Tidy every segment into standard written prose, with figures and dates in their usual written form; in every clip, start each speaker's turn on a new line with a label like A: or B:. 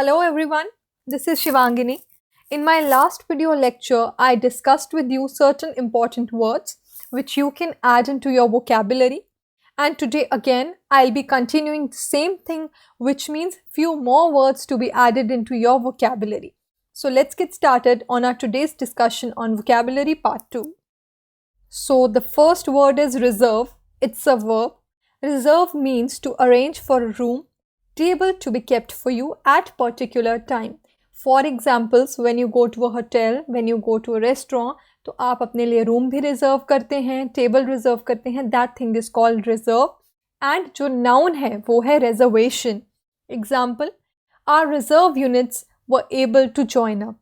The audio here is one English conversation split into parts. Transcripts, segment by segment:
A: Hello everyone, this is Shivangini. In my last video lecture, I discussed with you certain important words which you can add into your vocabulary. And today again, I'll be continuing the same thing, which means few more words to be added into your vocabulary. So let's get started on our today's discussion on vocabulary part 2. So the first word is reserve. It's a verb. Reserve means to arrange for a room, table to be kept for you at particular time. For examples, when you go to a hotel, when you go to a restaurant, तो आप अपने लिए room भी reserve करते हैं, table reserve करते हैं. That thing is called reserve. And जो नाउन है वो है reservation. Example, our reserve units were able to join up.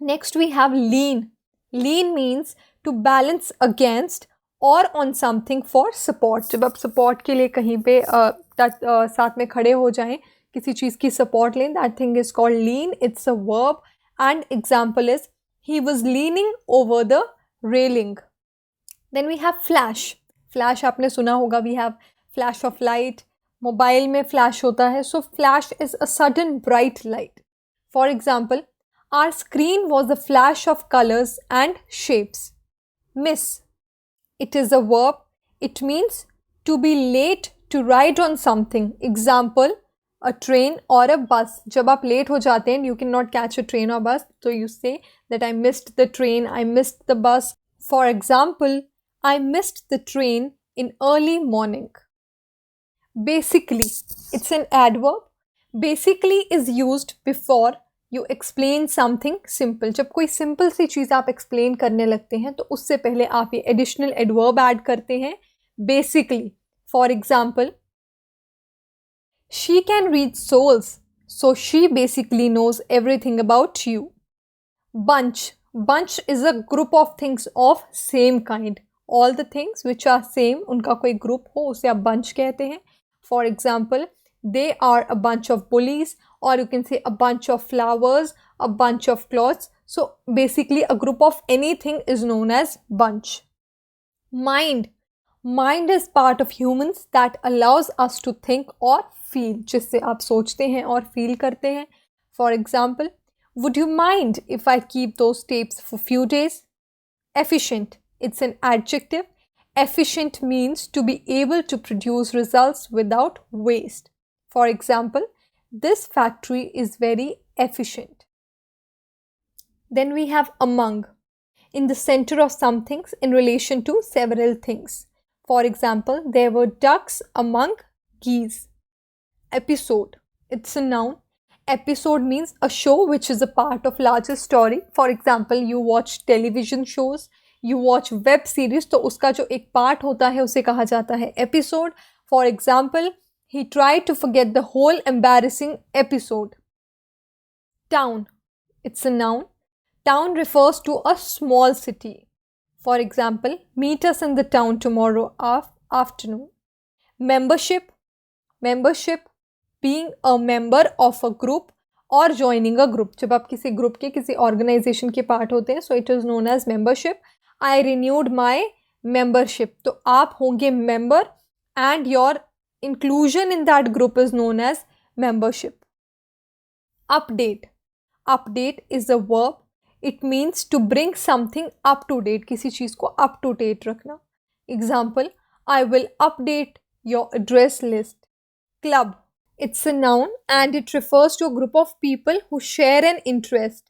A: Next we have lean. Lean means to balance against or on something for support. जब आप support के लिए कहीं पे साथ में खड़े हो जाएं, किसी चीज़ की सपोर्ट लें, that thing is called lean. It's a verb. And example is he was leaning over the railing. Then we have flash. Flash आपने सुना होगा. We have flash of light. Mobile में flash होता है. So flash is a sudden bright light. For example, our screen was a flash of colors and shapes. Miss. It is a verb. It means to be late to ride on something. Example, a train or a bus. जब आप late हो जाते हैं, you cannot catch a train or bus, so you say that I missed the train, I missed the bus. For example, I missed the train in early morning. Basically, it's an adverb. Basically is used before you explain something simple. जब कोई simple सी चीज़ आप explain करने लगते हैं, तो उससे पहले आप ये additional adverb add करते हैं. Basically, for example, she can read souls, so she basically knows everything about you. Bunch. Bunch is a group of things of same kind. All the things which are same, उनका कोई group हो, उसे आप bunch कहते हैं. For example, they are a bunch of bullies, or you can say a bunch of flowers, a bunch of clothes. So basically a group of anything is known as bunch. Mind. Mind is part of humans that allows us to think or feel, जिससे आप सोचते हैं और feel करते हैं. For example, would you mind if I keep those tapes for few days? Efficient. It's an adjective. Efficient means to be able to produce results without waste. For example, this factory is very efficient. Then we have among. In the center of some things in relation to several things. For example, there were ducks among geese. Episode. It's a noun. Episode means a show which is a part of larger story. For example, you watch television shows, you watch web series, तो उसका जो एक part होता है उसे कहा जाता है episode. For example, he tried to forget the whole embarrassing episode. Town. It's a noun. Town refers to a small city. For example, meet us in the town tomorrow afternoon. Membership. Membership, being a member of a group or joining a group. जब आप किसी group के किसी organization के part होते हैं, so it is known as membership. I renewed my membership. तो आप होंगे member and your inclusion in that group is known as membership. Update. Update is a verb. It means to bring something up to date. किसी चीज़ को up to date रखना. Example, I will update your address list. Club. It's a noun and it refers to a group of people who share an interest,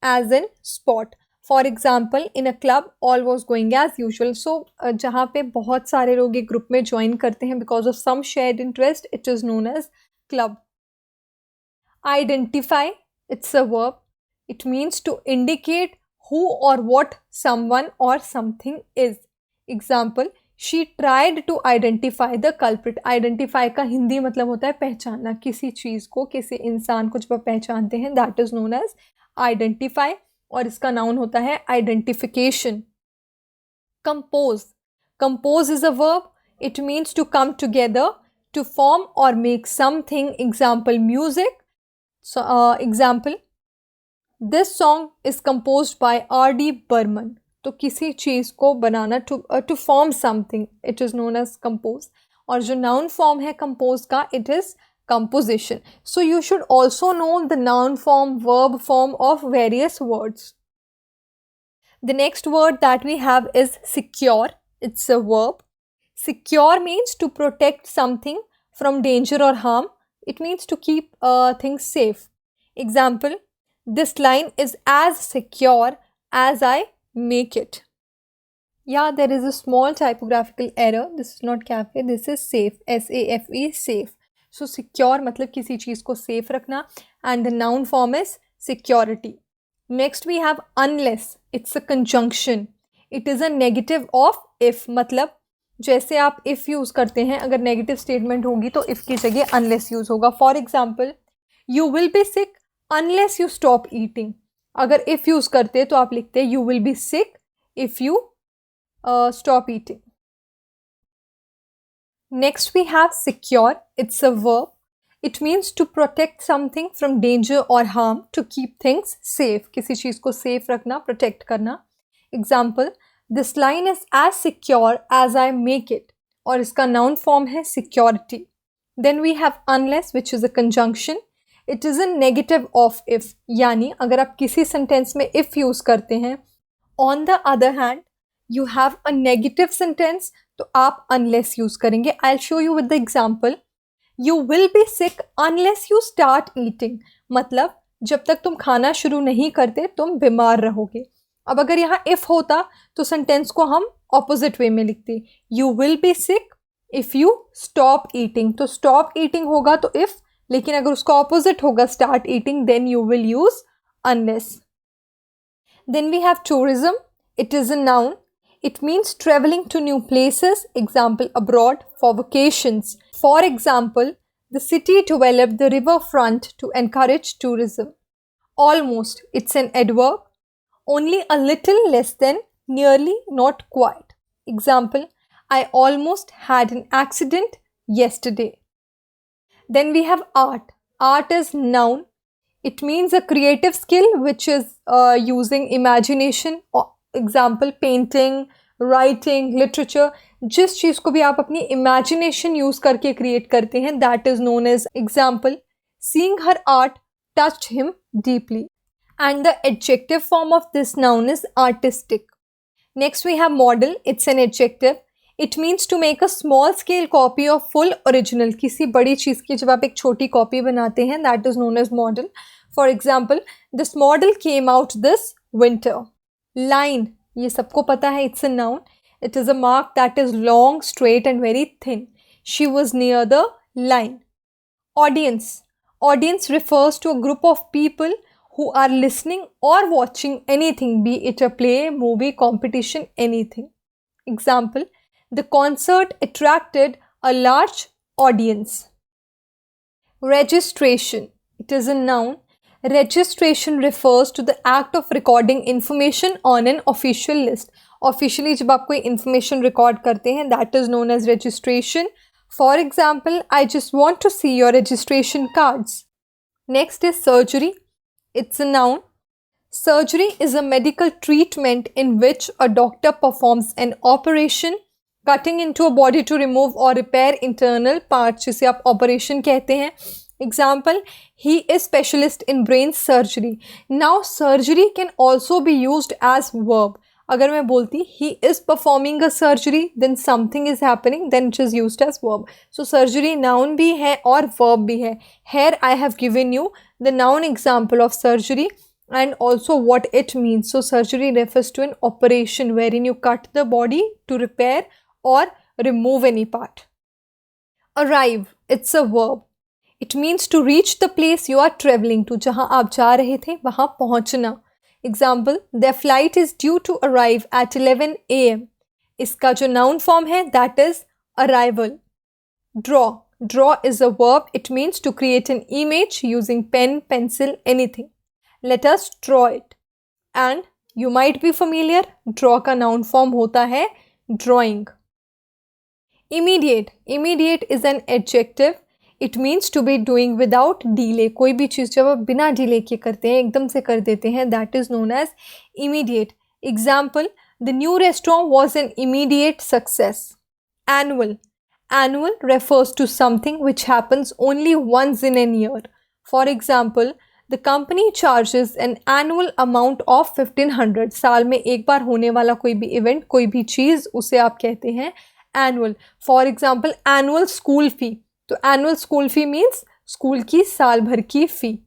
A: as in sport. For example, in a club, all was going as usual. So, जहाँ पे बहुत सारे लोग एक group में join करते हैं because of some shared interest, it is known as club. Identify. It's a verb. It means to indicate who or what someone or something is. Example, she tried to identify the culprit. Identify का हिंदी मतलब होता है पहचानना. किसी चीज़ को, किसी इंसान को जब आप पहचानते हैं, that is known as identify. और इसका noun होता है identification. Compose. Compose is a verb. It means to come together, to form or make something. Example, music. So, example, this song is composed by R.D. Burman. तो किसी चीज़ को बनाना, to form something, it is known as compose. और जो noun form है compose का, it is composition. So you should also know the noun form, verb form of various words. The next word that we have is secure. It's a verb. Secure means to protect something from danger or harm. It means to keep things safe. Example, this line is as secure as I make it. Yeah, there is a small typographical error. This is not cafe, this is safe. S-A-F-E, safe. So secure मतलब किसी चीज़ को safe रखना, and the noun form is security. Next we have unless. It's a conjunction. It is a negative of if. मतलब जैसे आप if use करते हैं, अगर negative statement होगी तो if की जगह unless यूज़ होगा. For example, you will be sick unless you stop eating. अगर if यूज़ करते तो आप लिखते you will be sick if you stop eating. Next we have secure. It's a verb. It means to protect something from danger or harm, to keep things safe. किसी चीज़ को safe रखना, protect करना. Example, this line is as secure as I make it. और इसका noun form है security. Then we have unless, which is a conjunction. It is a negative of if. यानी अगर आप किसी sentence में if use करते हैं, on the other hand, you have a negative sentence, तो आप unless use करेंगे. I'll show you with the example. You will be sick unless you start eating. मतलब जब तक तुम खाना शुरू नहीं करते तुम बीमार रहोगे. अब अगर यहाँ if होता तो sentence को हम opposite way में लिखते. You will be sick if you stop eating. तो stop eating होगा तो if, लेकिन अगर उसका opposite होगा start eating, then you will use unless. Then we have tourism. It is a noun. It means traveling to new places, example abroad, for vacations. For example, the city developed the riverfront to encourage tourism. Almost, it's an adverb. Only a little less than, nearly, not quite. Example, I almost had an accident yesterday. Then we have art. Art is noun. It means a creative skill which is using imagination. Example, painting, writing, literature. जिस चीज़ को भी आप अपनी imagination use करके create करते हैं, that is known as example. Seeing her art touched him deeply. And the adjective form of this noun is artistic. Next we have model. It's an adjective. It means to make a small scale copy of full original. किसी बड़ी चीज़ की जब आप एक छोटी copy बनाते हैं, that is known as model. For example, this model came out this winter. Line, ये सबको पता है, it's a noun. It is a mark that is long, straight and very thin. She was near the line. Audience. Audience refers to a group of people who are listening or watching anything, be it a play, movie, competition, anything. Example, the concert attracted a large audience. Registration. It is a noun. Registration refers to the act of recording information on an official list. Officially जब आप कोई information record करते हैं, that is known as registration. For example, I just want to see your registration cards. Next is surgery. It's a noun. Surgery is a medical treatment in which a doctor performs an operation, cutting into a body to remove or repair internal parts, जिसे आप operation कहते हैं. Example, he is specialist in brain surgery. Now, surgery can also be used as verb. अगर मैं बोलती he is performing a surgery, then something is happening, then it is used as verb. So, surgery noun भी है और verb भी है. Here I have given you the noun example of surgery and also what it means. So, surgery refers to an operation wherein you cut the body to repair or remove any part. Arrive. It's a verb. It means to reach the place you are traveling to. जहाँ आप जा रहे थे वहाँ पहुँचना. Example, their flight is due to arrive at 11 a.m. इसका जो noun form है, that is arrival. Draw. Draw is a verb. It means to create an image using pen, pencil, anything. Let us draw it. And you might be familiar, draw का noun form होता है drawing. Immediate. Immediate is an adjective. It means to be doing without delay. कोई भी चीज़ जब आप बिना delay के करते हैं, एकदम से कर देते हैं, that is known as immediate. Example, the new restaurant was an immediate success. Annual. Annual refers to something which happens only once in a year. For example, the company charges an annual amount of 1500. साल में एक बार होने वाला कोई भी event, कोई भी चीज़, उसे आप कहते हैं annual. For example, annual school fee. तो annual school fee means school की साल भर की फी.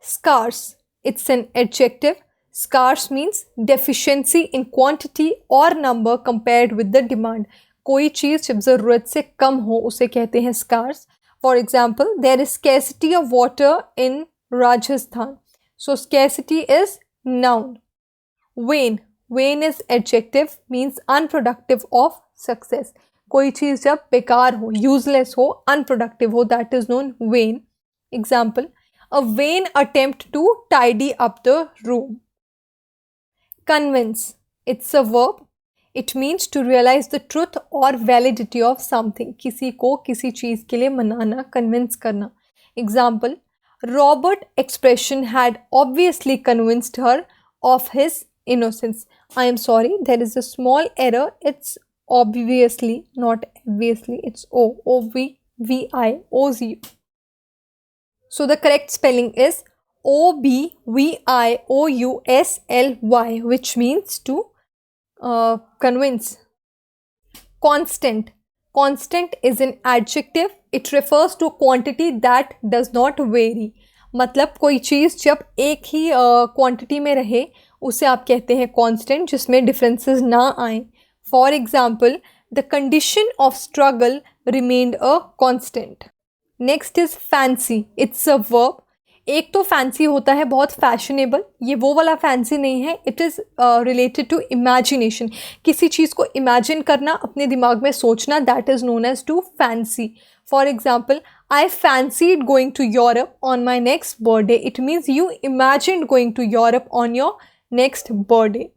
A: Scarce. It's an adjective. Scarce means deficiency in quantity or number compared with the demand. कोई चीज़ जब ज़रूरत से कम हो उसे कहते हैं scarce. For example, there is scarcity of water in Rajasthan. So scarcity is noun. Vain. Vain is adjective, means unproductive of success. कोई चीज़ जब बेकार हो, useless हो, unproductive हो, that is known vain. Example, a vain attempt to tidy up the room. Convince. It's a verb. It means to realize the truth or validity of something. किसी को किसी चीज़ के लिए मनाना, convince करना. Example, Robert expression had obviously convinced her of his innocence. I am sorry, there is a small error. It's obviously, not obviously. It's O-V-V-I-O-Z. So the correct spelling is O-B-V-I-O-U-S-L-Y, which means to convince. Constant. Constant is an adjective. It refers to quantity that does not vary. मतलब कोई चीज़ जब एक ही quantity में रहे उसे आप कहते हैं constant, जिसमें differences ना आए. For example, the condition of struggle remained a constant. Next is fancy. It's a verb. एक तो फैंसी होता है बहुत फैशनेबल, ये वो वाला फैंसी नहीं है. It is related to imagination. किसी चीज़ को इमेजिन करना, अपने दिमाग में सोचना, that is known as to fancy. For example, I fancied going to Europe on my next birthday. It means you imagined going to Europe on your next birthday.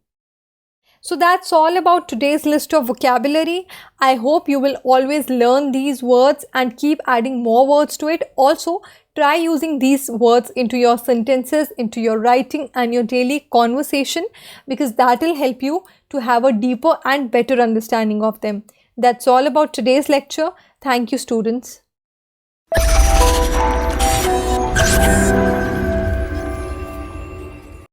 A: So that's all about today's list of vocabulary. I hope you will always learn these words and keep adding more words to it. Also, try using these words into your sentences, into your writing and your daily conversation, because that will help you to have a deeper and better understanding of them. That's all about today's lecture. Thank you, students.